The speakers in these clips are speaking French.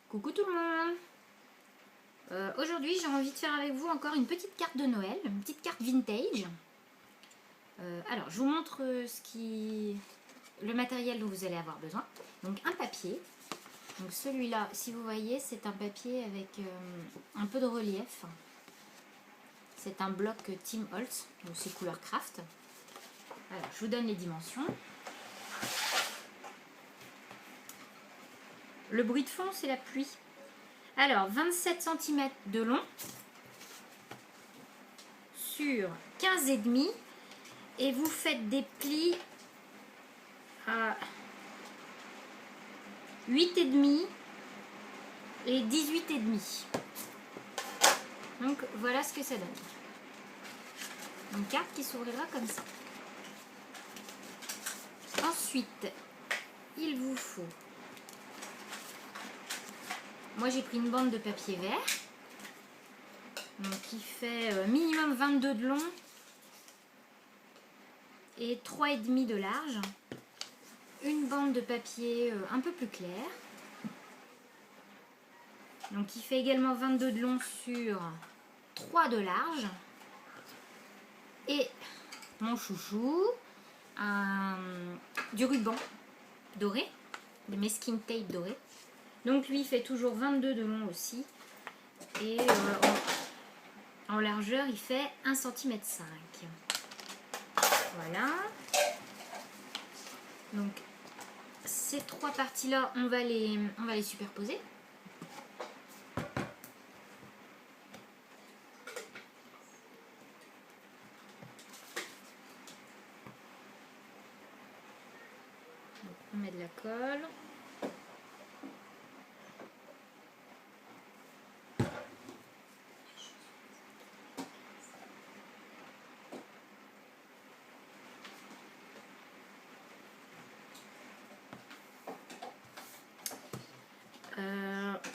Coucou tout le monde. Aujourd'hui j'ai envie de faire avec vous encore une petite carte de Noël, une petite carte vintage. Alors je vous montre le matériel dont vous allez avoir besoin. Donc un papier. Donc celui-là, si vous voyez, c'est un papier avec un peu de relief. C'est un bloc Tim Holtz, donc c'est couleur craft. Alors je vous donne les dimensions. Le bruit de fond, c'est la pluie. Alors 27 cm de long sur 15,5 et vous faites des plis à 8,5 et 18,5. Donc voilà ce que ça donne. Une carte qui s'ouvrira comme ça. Ensuite, il vous faut... Moi j'ai pris une bande de papier vert. Donc qui fait minimum 22 de long et 3,5 de large. Une bande de papier un peu plus clair. Donc qui fait également 22 de long sur 3 de large. Et mon chouchou, du ruban doré, des masking tape doré. Donc lui fait toujours 22 de long aussi. Et en largeur il fait 1,5 cm. Voilà. Donc ces trois parties là on va les superposer. Donc, on met de la colle.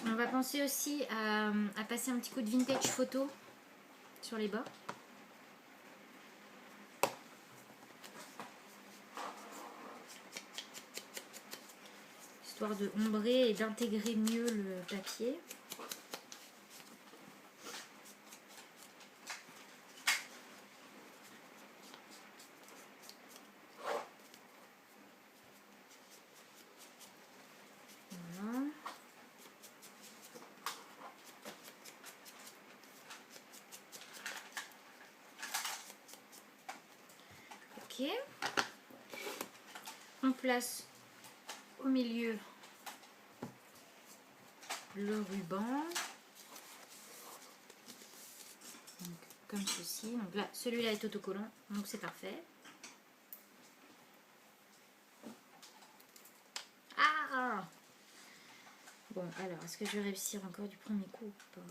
On va penser aussi à passer un petit coup de vintage photo sur les bords. Histoire de ombrer et d'intégrer mieux le papier. Voilà. Ok. On place au milieu le ruban. Donc, comme ceci. Donc là, celui-là est autocollant, donc c'est parfait. Ah! Bon, alors, est-ce que je vais réussir encore du premier coup ou pas?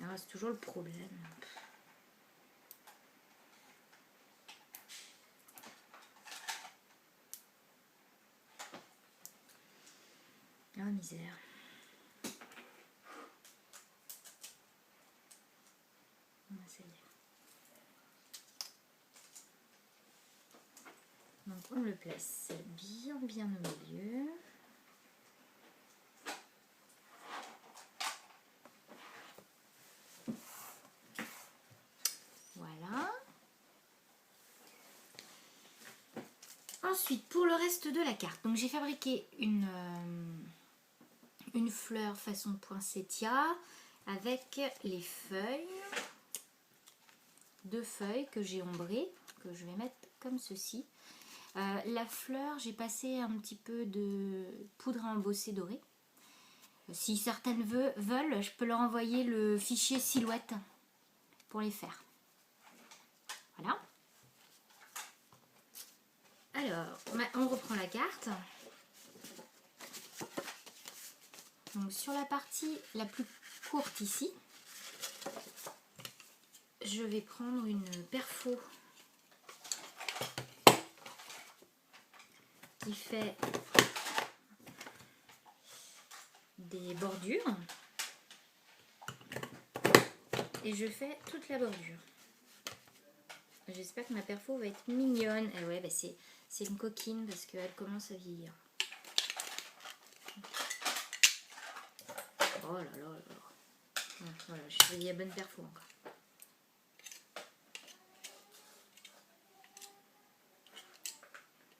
Ah, c'est toujours le problème. Ah, misère. Ah, ça y est. Donc on le place bien au milieu. Voilà. Ensuite, pour le reste de la carte, donc j'ai fabriqué une fleur façon poinsettia avec les feuilles, deux feuilles que j'ai ombrées, que je vais mettre comme ceci. La fleur, j'ai passé un petit peu de poudre à embosser dorée. Si certaines veulent, je peux leur envoyer le fichier silhouette pour les faire. Voilà. Alors, on reprend la carte. Donc sur la partie la plus courte ici, je vais prendre une perfo qui fait des bordures et je fais toute la bordure. J'espère que ma perfo va être mignonne. Et ouais, bah c'est une coquine parce qu'elle commence à vieillir. Oh là là là là. Bon, voilà, je fais la bonne perfo encore.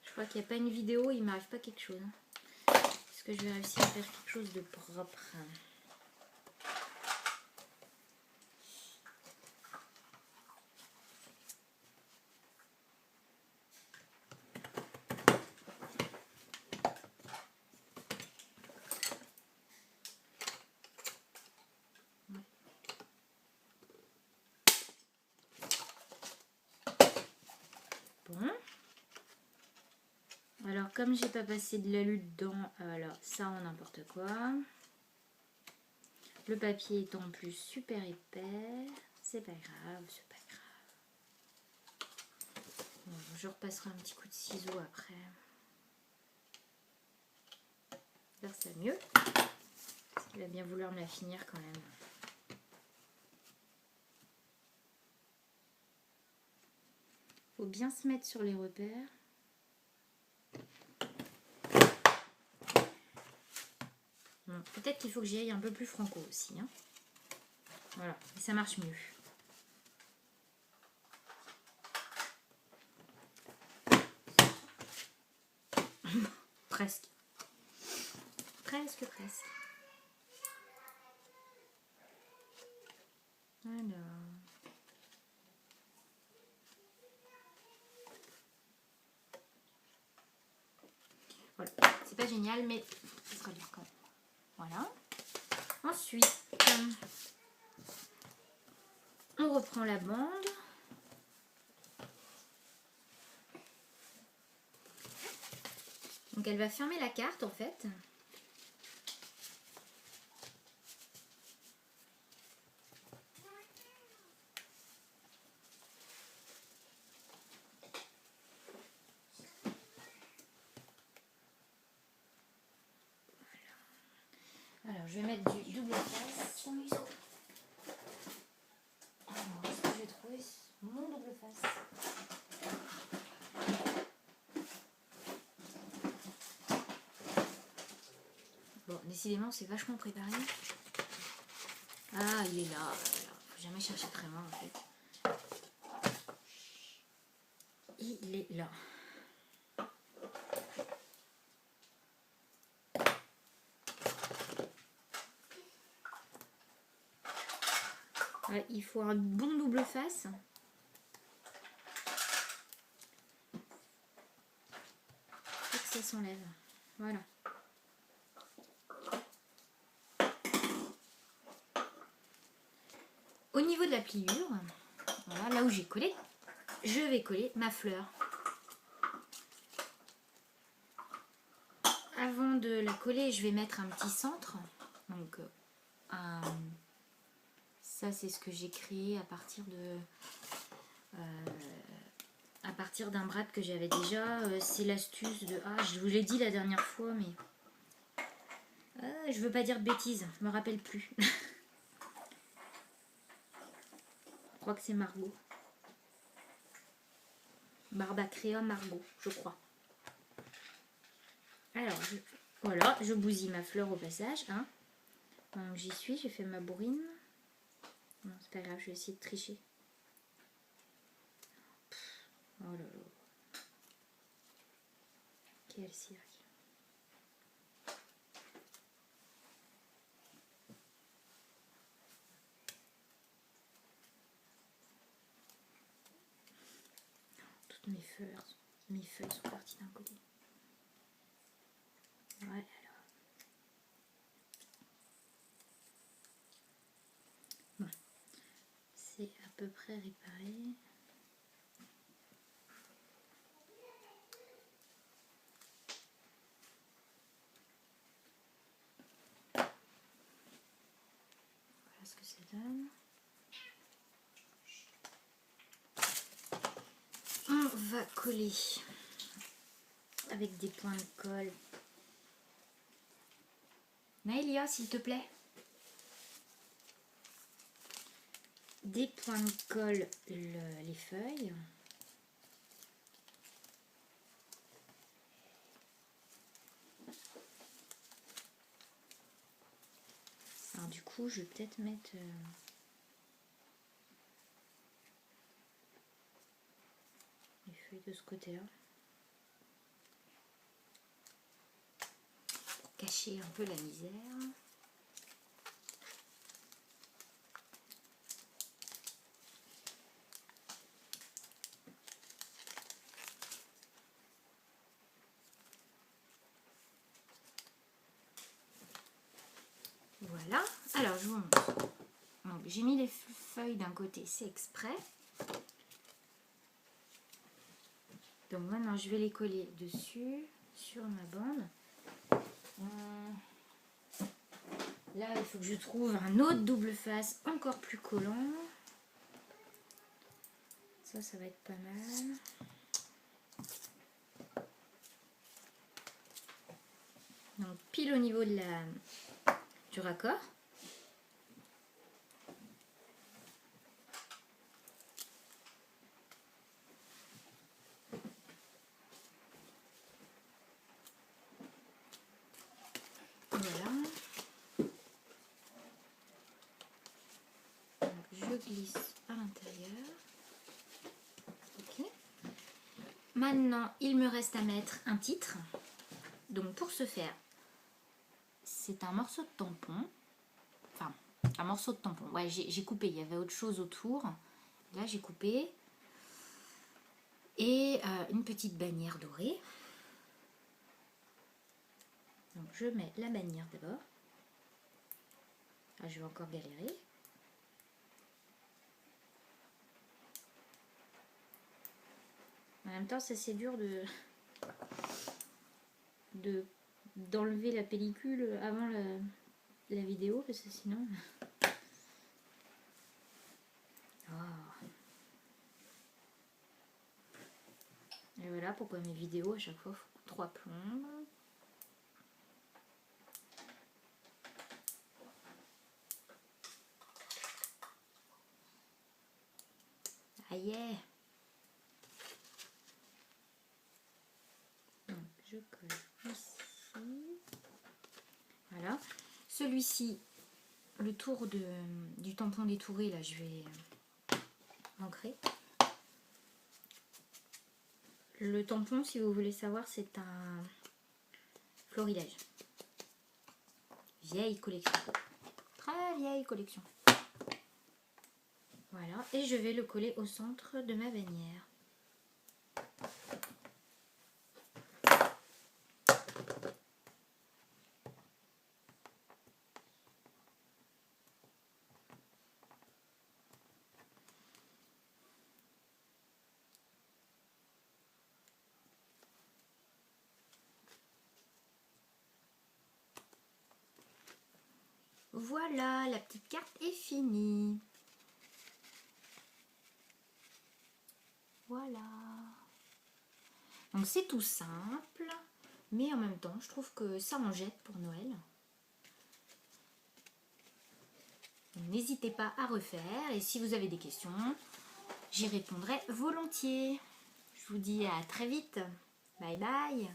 Je crois qu'il n'y a pas une vidéo, il m'arrive pas quelque chose. Est-ce que je vais réussir à faire quelque chose de propre? Bon. Alors, comme j'ai pas passé de l'alu dedans, alors ça en n'importe quoi. Le papier est en plus super épais. C'est pas grave, c'est pas grave. Bon, je repasserai un petit coup de ciseau après. Faire ça mieux. Il va bien vouloir me la finir quand même. Faut bien se mettre sur les repères. Bon, peut-être qu'il faut que j'y aille un peu plus franco aussi. Hein. Voilà, et ça marche mieux. Presque. Presque. Alors. Voilà, c'est pas génial, mais ce sera bien quand même. Voilà. Ensuite, on reprend la bande. Donc elle va fermer la carte en fait. Alors je vais mettre du double face. Alors est-ce que je vais trouver mon double face? Bon, décidément c'est vachement préparé. Ah, il est là. Faut jamais chercher très loin en fait. Il est là. Ouais, il faut un bon double face. Faut que ça s'enlève. Voilà. Au niveau de la pliure, voilà, là où j'ai collé, je vais coller ma fleur. Avant de la coller, je vais mettre un petit centre. Donc, ça c'est ce que j'ai créé à partir d'un brad que j'avais déjà. C'est l'astuce de... Ah, je vous l'ai dit la dernière fois, mais... je veux pas dire de bêtises, je me rappelle plus. Je crois que c'est Margot. Barbacrea Margot, je crois. Alors, voilà, je bousille ma fleur au passage. Hein. Donc j'y suis, j'ai fait ma bourrine. Non, c'est pas grave, je vais essayer de tricher. Oh là là. Quel cirque. Toutes mes feuilles sont parties d'un côté. Voilà. Bon. C'est à peu près réparé. Voilà ce que ça donne. On va coller avec des points de colle. Naëlia, s'il te plaît. Des points de colle les feuilles. Alors du coup, je vais peut-être mettre... les feuilles de ce côté-là. Pour cacher un peu la misère. Voilà. Alors, je vous montre. Donc, j'ai mis les feuilles d'un côté, c'est exprès. Donc maintenant, je vais les coller dessus, sur ma bande. Là, il faut que je trouve un autre double face encore plus collant. Ça va être pas mal. Donc, pile au niveau de du raccord. Voilà. Donc, je glisse à l'intérieur. Ok. Maintenant, il me reste à mettre un titre. Donc, pour ce faire, c'est un morceau de tampon. Enfin, un morceau de tampon. Ouais, j'ai coupé. Il y avait autre chose autour. Là, j'ai coupé. Et une petite bannière dorée. Donc, je mets la bannière d'abord. Ah, je vais encore galérer. En même temps, c'est assez dur d'enlever la pellicule avant la vidéo, parce que sinon... Oh. Et voilà pourquoi mes vidéos, à chaque fois, font 3 plombes. Ah yeah. Donc, je colle ici. Voilà. Celui-ci, le tour du tampon détouré, là, je vais l'ancrer. Le tampon, si vous voulez savoir, c'est un florilège. Vieille collection. Très vieille collection. Voilà. Et je vais le coller au centre de ma bannière. Voilà, la petite carte est finie. Voilà. Donc c'est tout simple, mais en même temps, je trouve que ça en jette pour Noël. N'hésitez pas à refaire et si vous avez des questions, j'y répondrai volontiers. Je vous dis à très vite. Bye bye.